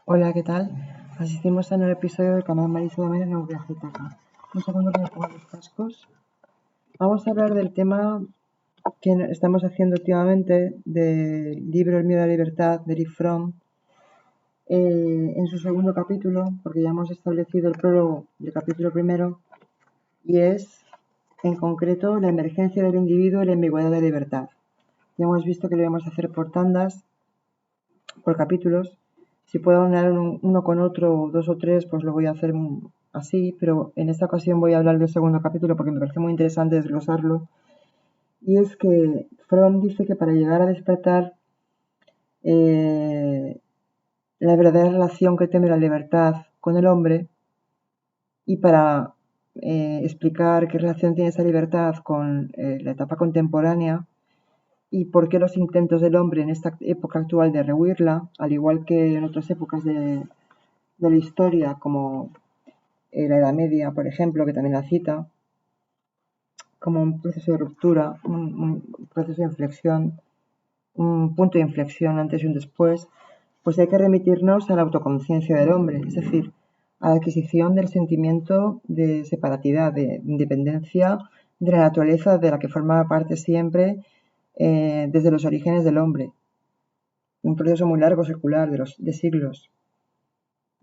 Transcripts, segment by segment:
Hola, ¿qué tal? Asistimos a un nuevo episodio del canal Marisa Domínguez en Viajetaca. Un segundo que me pongo los cascos. Vamos a hablar del tema que estamos haciendo últimamente del libro El miedo a la libertad de Erich Fromm, en su segundo capítulo, porque ya hemos establecido el prólogo del capítulo primero, y es, en concreto, la emergencia del individuo y la ambigüedad de la libertad. Ya hemos visto que lo íbamos a hacer por tandas, por capítulos. Si puedo hablar uno con otro, dos o tres, pues lo voy a hacer así, pero en esta ocasión voy a hablar del segundo capítulo porque me parece muy interesante desglosarlo. Y es que Fromm dice que para llegar a despertar la verdadera relación que tiene la libertad con el hombre y para explicar qué relación tiene esa libertad con la etapa contemporánea y por qué los intentos del hombre en esta época actual de rehuirla, al igual que en otras épocas de la historia, como la Edad Media, por ejemplo, que también la cita, como un proceso de ruptura, un proceso de inflexión, un punto de inflexión antes y un después, pues hay que remitirnos a la autoconciencia del hombre, es decir, a la adquisición del sentimiento de separatidad, de independencia de la naturaleza de la que formaba parte siempre desde los orígenes del hombre. Un proceso muy largo, secular, de siglos,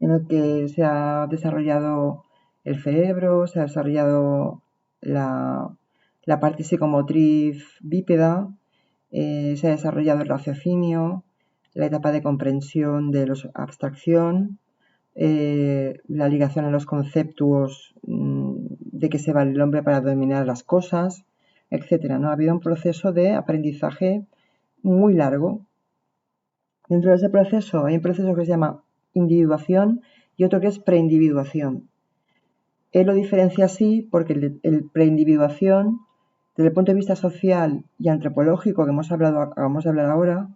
en el que se ha desarrollado el cerebro, se ha desarrollado la parte psicomotriz bípeda, se ha desarrollado el raciocinio, la etapa de comprensión de la abstracción, la ligación a los conceptos de que se vale el hombre para dominar las cosas, etcétera, ¿no? Ha habido un proceso de aprendizaje muy largo. Dentro de ese proceso hay un proceso que se llama individuación y otro que es preindividuación. Él lo diferencia así porque el preindividuación, desde el punto de vista social y antropológico que acabamos de hablar ahora,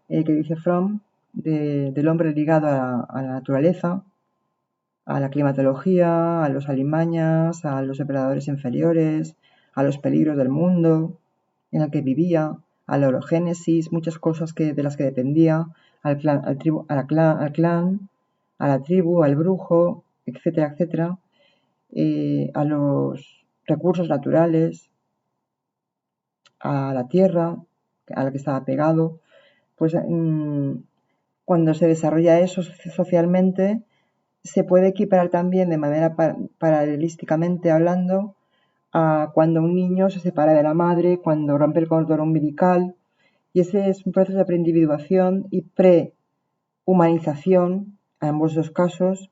que dice Fromm, del hombre ligado a la naturaleza, a la climatología, a los alimañas, a los depredadores inferiores, a los peligros del mundo en el que vivía, a la orogénesis, muchas cosas de las que dependía, al clan, a la tribu, al brujo, etcétera, etcétera, a los recursos naturales, a la tierra a la que estaba pegado, pues cuando se desarrolla eso socialmente, se puede equiparar también de manera paralelísticamente hablando a cuando un niño se separa de la madre, cuando rompe el cordón umbilical, y ese es un proceso de preindividuación y prehumanización, ambos dos casos,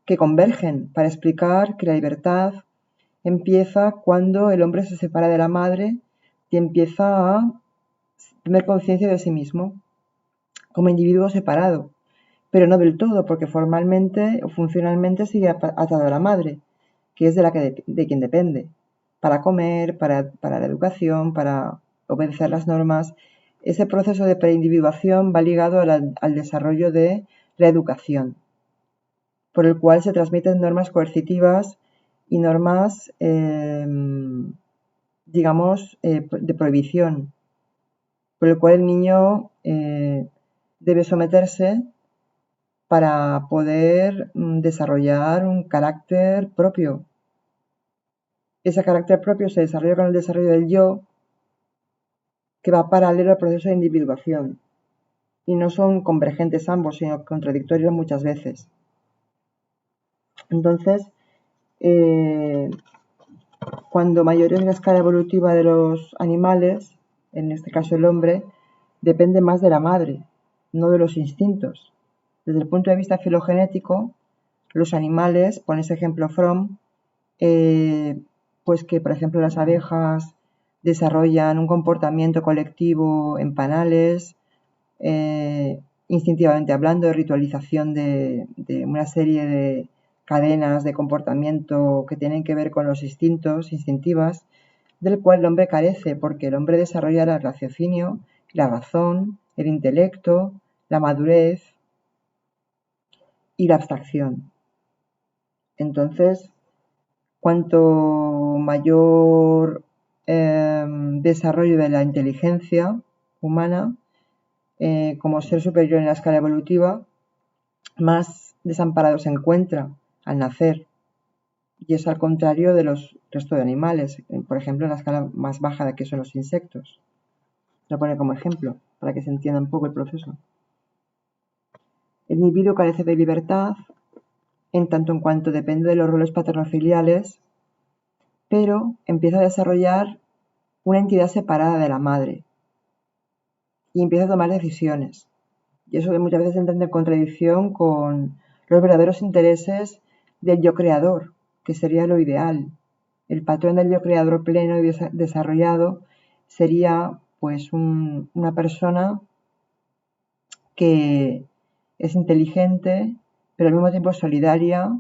que convergen para explicar que la libertad empieza cuando el hombre se separa de la madre y empieza a tener conciencia de sí mismo como individuo separado, pero no del todo, porque formalmente o funcionalmente sigue atado a la madre, que es de quien depende, para comer, para la educación, para obedecer las normas. Ese proceso de preindividuación va ligado al desarrollo de la educación, por el cual se transmiten normas coercitivas y normas, digamos, de prohibición, por el cual el niño debe someterse para poder desarrollar un carácter propio. Ese carácter propio se desarrolla con el desarrollo del yo, que va paralelo al proceso de individuación. Y no son convergentes ambos, sino contradictorios muchas veces. Entonces, cuando mayor es la escala evolutiva de los animales, en este caso el hombre, depende más de la madre, no de los instintos. Desde el punto de vista filogenético, los animales, pone ese ejemplo Fromm, pues que por ejemplo las abejas desarrollan un comportamiento colectivo en panales, instintivamente hablando, de ritualización de una serie de cadenas de comportamiento que tienen que ver con los instintos, instintivas, del cual el hombre carece, porque el hombre desarrolla el raciocinio, la razón, el intelecto, la madurez y la abstracción. Entonces, cuanto mayor desarrollo de la inteligencia humana como ser superior en la escala evolutiva, más desamparado se encuentra al nacer. Y es al contrario de los restos de animales, por ejemplo, en la escala más baja de que son los insectos. Lo pone como ejemplo, para que se entienda un poco el proceso. El individuo carece de libertad, en tanto en cuanto depende de los roles paternofiliales, pero empieza a desarrollar una entidad separada de la madre y empieza a tomar decisiones. Y eso muchas veces entra en contradicción con los verdaderos intereses del yo creador, que sería lo ideal. El patrón del yo creador pleno y desarrollado sería pues una persona que es inteligente, pero al mismo tiempo solidaria,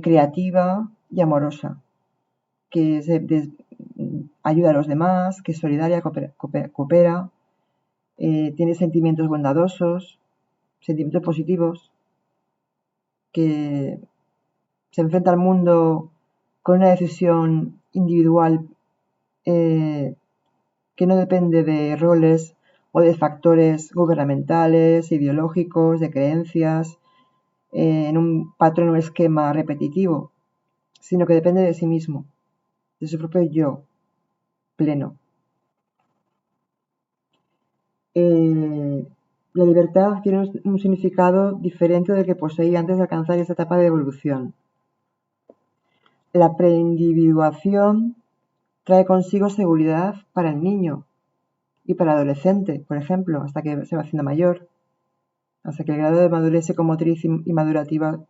creativa y amorosa, que ayuda a los demás, que es solidaria, coopera, tiene sentimientos bondadosos, sentimientos positivos, que se enfrenta al mundo con una decisión individual que no depende de roles o de factores gubernamentales, ideológicos, de creencias, en un patrón o esquema repetitivo, sino que depende de sí mismo, de su propio yo pleno. La libertad tiene un significado diferente del que poseía antes de alcanzar esta etapa de evolución. La preindividuación trae consigo seguridad para el niño y para el adolescente, por ejemplo, hasta que se va haciendo mayor, hasta que el grado de madurez psicomotriz y madurativa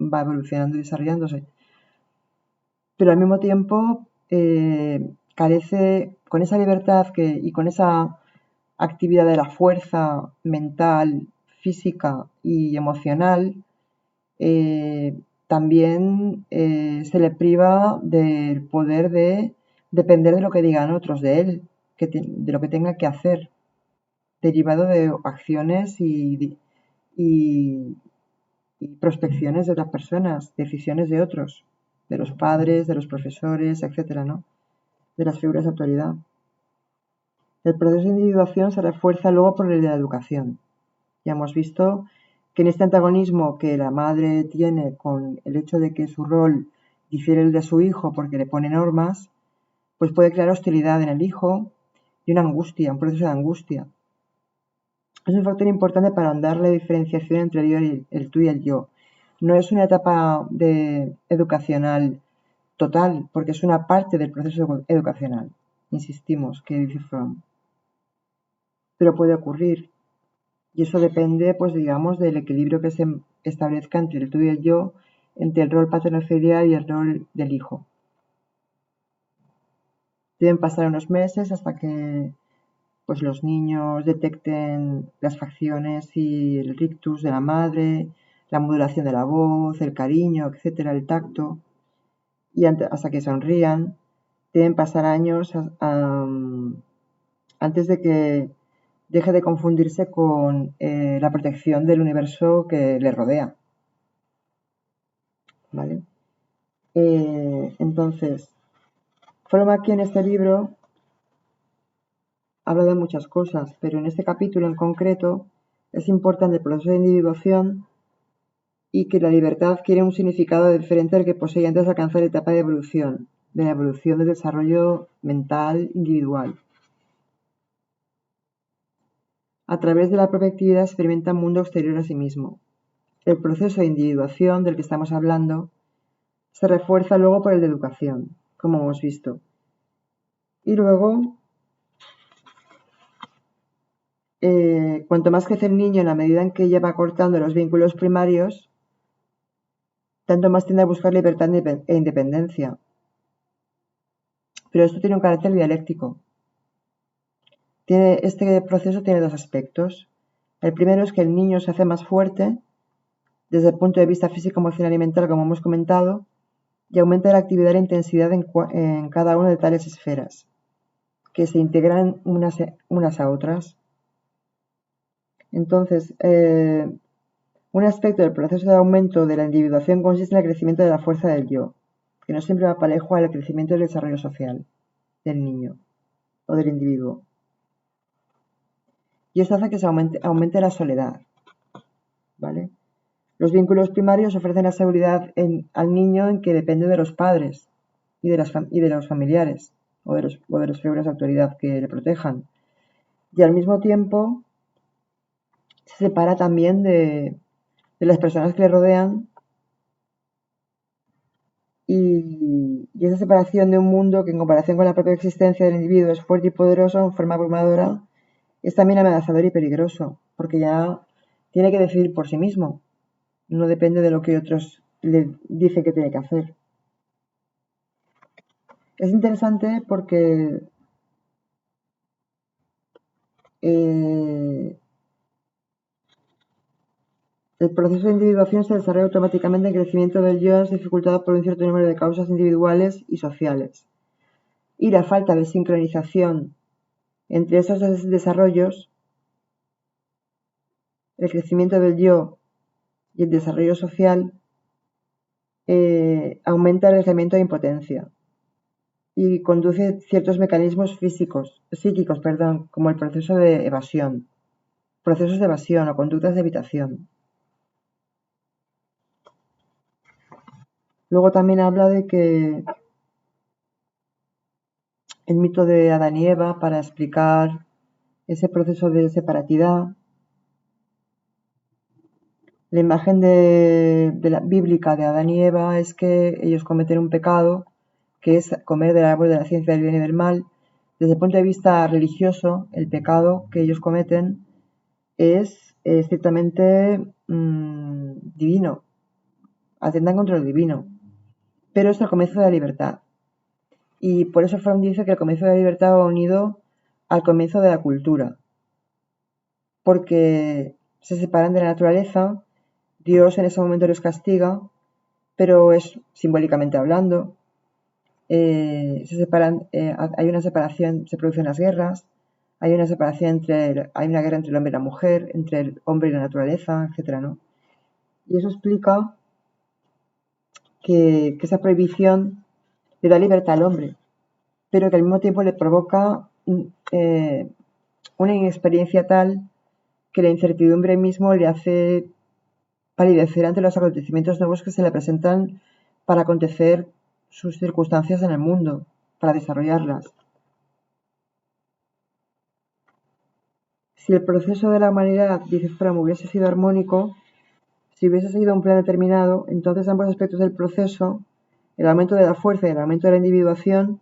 va evolucionando y desarrollándose. Pero al mismo tiempo carece, con esa libertad y con esa actividad de la fuerza mental, física y emocional, también se le priva del poder de depender de lo que digan otros de él, de lo que tenga que hacer, derivado de acciones y prospecciones de otras personas, decisiones de otros, de los padres, de los profesores, etcétera, ¿no? De las figuras de autoridad. El proceso de individuación se refuerza luego por el de la educación. Ya hemos visto que en este antagonismo que la madre tiene con el hecho de que su rol difiere del de su hijo porque le pone normas, pues puede crear hostilidad en el hijo y una angustia, un proceso de angustia. Es un factor importante para ahondar la diferenciación entre el tú y el yo. No es una etapa educacional total, porque es una parte del proceso educacional, insistimos, que dice Fromm. Pero puede ocurrir. Y eso depende, pues digamos, del equilibrio que se establezca entre el tú y el yo, entre el rol paterno-filial y el rol del hijo. Deben pasar unos meses hasta que pues, los niños detecten las facciones y el rictus de la madre, la modulación de la voz, el cariño, etcétera, el tacto, y hasta que sonrían. Deben pasar años antes de que deje de confundirse con la protección del universo que le rodea. ¿Vale? Entonces, Fromm aquí en este libro habla de muchas cosas, pero en este capítulo en concreto es importante el proceso de individuación y que la libertad quiere un significado diferente al que poseía antes de alcanzar la etapa de la evolución del desarrollo mental individual. A través de la propia actividad experimenta un mundo exterior a sí mismo. El proceso de individuación del que estamos hablando se refuerza luego por el de educación, como hemos visto. Y luego, cuanto más crece el niño en la medida en que ella va cortando los vínculos primarios, tanto más tiende a buscar libertad e independencia. Pero esto tiene un carácter dialéctico. Este proceso tiene dos aspectos. El primero es que el niño se hace más fuerte desde el punto de vista físico, emocional y mental, como hemos comentado, y aumenta la actividad e la intensidad en cada una de tales esferas, que se integran unas a otras. Entonces, un aspecto del proceso de aumento de la individuación consiste en el crecimiento de la fuerza del yo, que no siempre va parejo al crecimiento del desarrollo social del niño o del individuo. Y esto hace que se aumente la soledad, ¿vale? Los vínculos primarios ofrecen la seguridad al niño en que depende de los padres y de los familiares o de las figuras de autoridad que le protejan. Y al mismo tiempo se separa también de las personas que le rodean, y esa separación de un mundo que en comparación con la propia existencia del individuo es fuerte y poderoso en forma abrumadora, es también amenazador y peligroso, porque ya tiene que decidir por sí mismo, no depende de lo que otros le dicen que tiene que hacer. Es interesante porque el proceso de individuación se desarrolla automáticamente en crecimiento del yo, es dificultado por un cierto número de causas individuales y sociales. Y la falta de sincronización entre esos dos desarrollos, el crecimiento del yo y el desarrollo social, aumenta el aislamiento de impotencia y conduce ciertos mecanismos psíquicos, como el procesos de evasión o conductas de evitación. Luego también habla de que el mito de Adán y Eva, para explicar ese proceso de separatidad, la imagen de la bíblica de Adán y Eva es que ellos cometen un pecado, que es comer del árbol de la ciencia del bien y del mal. Desde el punto de vista religioso, el pecado que ellos cometen es estrictamente divino, atentan contra lo divino, pero es el comienzo de la libertad. Y por eso Fromm dice que el comienzo de la libertad va unido al comienzo de la cultura, porque se separan de la naturaleza, Dios en ese momento los castiga, pero es simbólicamente hablando, se separan, hay una separación, se producen las guerras, hay una separación hay una guerra entre el hombre y la mujer, entre el hombre y la naturaleza, etcétera, ¿no? Y eso explica que esa prohibición le da libertad al hombre, pero que al mismo tiempo le provoca una inexperiencia tal que la incertidumbre mismo le hace palidecer ante los acontecimientos nuevos que se le presentan para acontecer sus circunstancias en el mundo, para desarrollarlas. Si el proceso de la humanidad, dice Fromm, hubiese sido armónico, si hubiese seguido un plan determinado, entonces ambos aspectos del proceso, el aumento de la fuerza y el aumento de la individuación,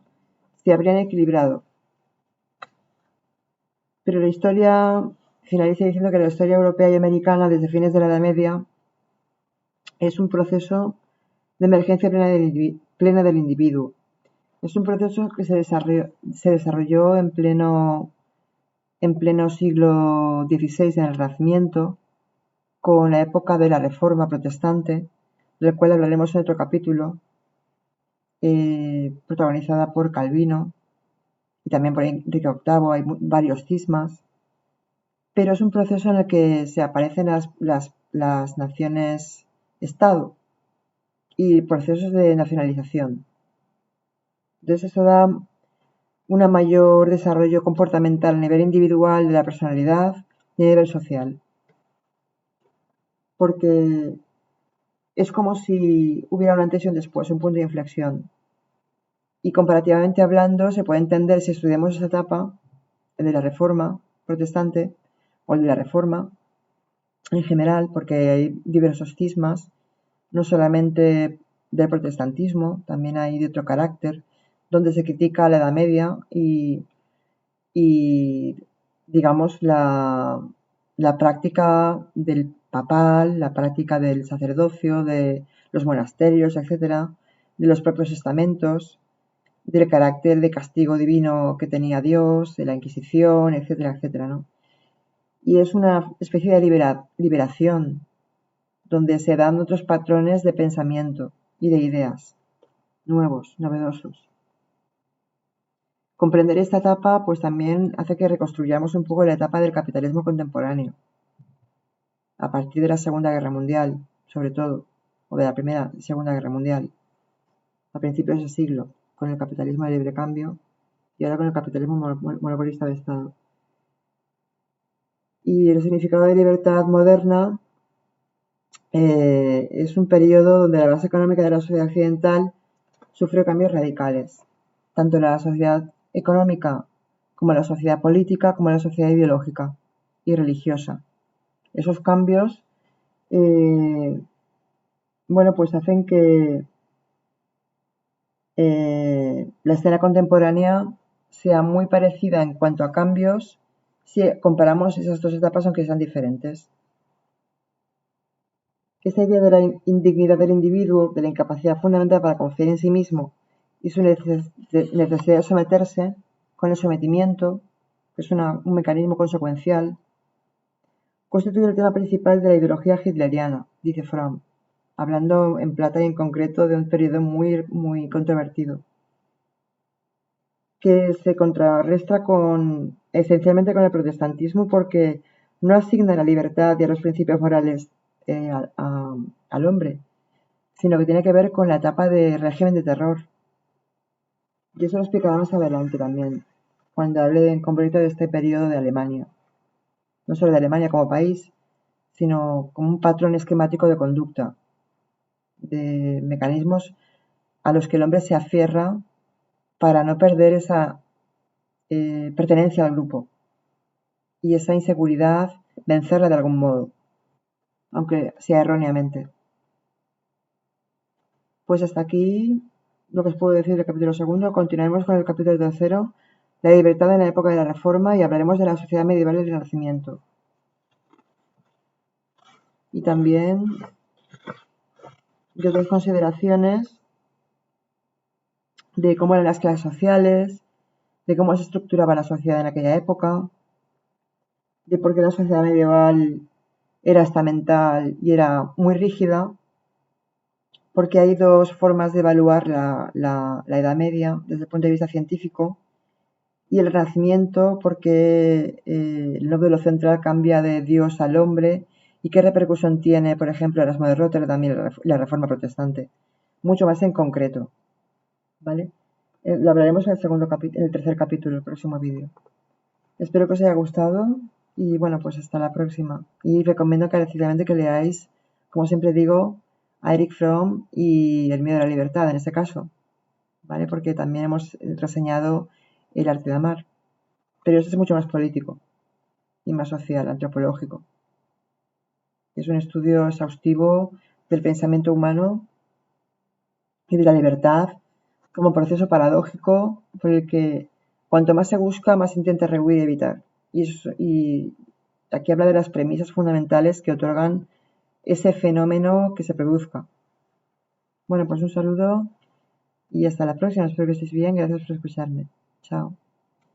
se habrían equilibrado. Pero la historia finaliza diciendo que la historia europea y americana desde fines de la Edad Media es un proceso de emergencia plena del individuo. Es un proceso que se desarrolló en pleno siglo XVI en el Renacimiento, con la época de la Reforma Protestante, del cual hablaremos en otro capítulo, protagonizada por Calvino y también por Enrique VIII. Hay varios cismas, pero es un proceso en el que se aparecen las naciones-estado y procesos de nacionalización. Entonces eso da un mayor desarrollo comportamental a nivel individual de la personalidad y a nivel social, porque es como si hubiera un antes y un después, un punto de inflexión. Y comparativamente hablando, se puede entender si estudiamos esa etapa, el de la Reforma Protestante o el de la Reforma en general, porque hay diversos cismas, no solamente del protestantismo, también hay de otro carácter, donde se critica la Edad Media y digamos, la práctica del papal, la práctica del sacerdocio, de los monasterios, etcétera, de los propios estamentos, del carácter de castigo divino que tenía Dios, de la Inquisición, etcétera, etcétera, ¿no? Y es una especie de liberación, donde se dan otros patrones de pensamiento y de ideas nuevos, novedosos. Comprender esta etapa pues también hace que reconstruyamos un poco la etapa del capitalismo contemporáneo, a partir de la Segunda Guerra Mundial, sobre todo, o de la Primera y Segunda Guerra Mundial, a principios de ese siglo, con el capitalismo de libre cambio y ahora con el capitalismo monopolista de Estado. Y el significado de libertad moderna es un periodo donde la base económica de la sociedad occidental sufrió cambios radicales, tanto en la sociedad económica como en la sociedad política, como en la sociedad ideológica y religiosa. Esos cambios, bueno, pues hacen que la escena contemporánea sea muy parecida en cuanto a cambios si comparamos esas dos etapas, aunque sean diferentes. Esta idea de la indignidad del individuo, de la incapacidad fundamental para confiar en sí mismo y su necesidad de someterse, con el sometimiento, que es un mecanismo consecuencial, constituye el tema principal de la ideología hitleriana, dice Fromm, hablando en plata y en concreto de un periodo muy controvertido, que se contrarresta esencialmente con el protestantismo porque no asigna la libertad y a los principios morales al hombre, sino que tiene que ver con la etapa de régimen de terror. Y eso lo explicaré más adelante también, cuando hable en concreto de este periodo de Alemania. No solo de Alemania como país, sino como un patrón esquemático de conducta, de mecanismos a los que el hombre se aferra para no perder esa pertenencia al grupo y esa inseguridad, vencerla de algún modo, aunque sea erróneamente. Pues hasta aquí lo que os puedo decir del capítulo segundo. Continuaremos con el capítulo tercero, la libertad en la época de la Reforma, y hablaremos de la sociedad medieval y el Renacimiento. Y también de otras consideraciones de cómo eran las clases sociales, de cómo se estructuraba la sociedad en aquella época, de por qué la sociedad medieval era estamental y era muy rígida, porque hay dos formas de evaluar la Edad Media desde el punto de vista científico, y el Renacimiento porque el nódulo central cambia de Dios al hombre y qué repercusión tiene, por ejemplo, Erasmo de Rotterdam y la Reforma Protestante, mucho más en concreto, ¿vale? Lo hablaremos en el tercer capítulo, el próximo vídeo. Espero que os haya gustado y bueno, pues hasta la próxima. Y recomiendo encarecidamente que leáis, como siempre digo, a Erich Fromm y El miedo a la libertad, en este caso, ¿vale? Porque también hemos reseñado El arte de amar, pero este es mucho más político y más social, antropológico. Es un estudio exhaustivo del pensamiento humano y de la libertad como proceso paradójico por el que cuanto más se busca, más se intenta rehuir y evitar. Y aquí habla de las premisas fundamentales que otorgan ese fenómeno que se produzca. Bueno, pues un saludo y hasta la próxima. Espero que estéis bien. Gracias por escucharme. Chao.